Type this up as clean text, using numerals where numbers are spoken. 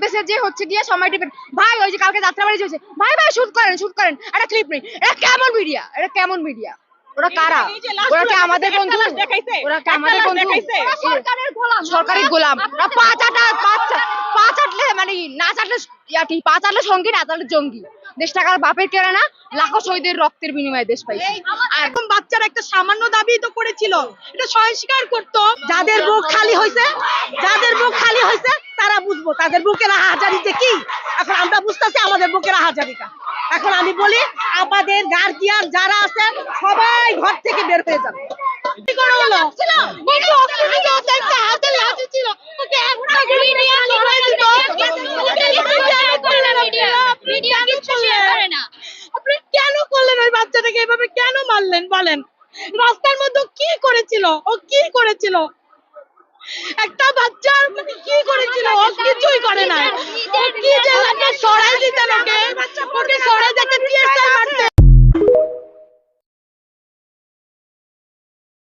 দেশে যে হচ্ছে গিয়ে সময় টিপে ভাই ওই যে কালকে যাত্রাবাড়ি হয়েছে ভাই ভাই শুট করেন একটা ক্লিপ নেই। এটা কেমন মিডিয়া ওরা কারা? ওরা কি আমাদের বন্ধু? ওরা কি আমাদের বন্ধু? সরকারি গোলাম। ওরা পা চাটলে মানে না চাটলে ইয়াটি, পা চাটলে সঙ্গী, না চাটলে জঙ্গি। দেশ টাকার বাপের কেড়ে না, লাখো শহীদের রক্তের বিনিময়ে দেশ পাইছে। আর এরকম বাচ্চারা একটা সামান্য দাবি তো করেছিল, এটা সংস্কার করতো। যাদের বুক খালি হয়েছে তারা বুঝবো তাদের বুকের হাজারিতে কি। এখন আমরা বুঝতেছি আমাদের বুকের হাজারিটা। এখন আমি বলি আমাদের গার্জিয়ান যারা আছে সবাই ঘর থেকে বের হয়ে যাবে। কি করে হলো? আপনি কেন করলেন ওই বাচ্চাটাকে এভাবে কেন মারলেন বলেন? রাস্তার মধ্যে কি করেছিল? ও কি করেছিল? একটা বাচ্চা কি করেছিল? ও কিছুই করে না। ও কি যে সরাই দিতেন ওকে সরাই দিতে টিয়ার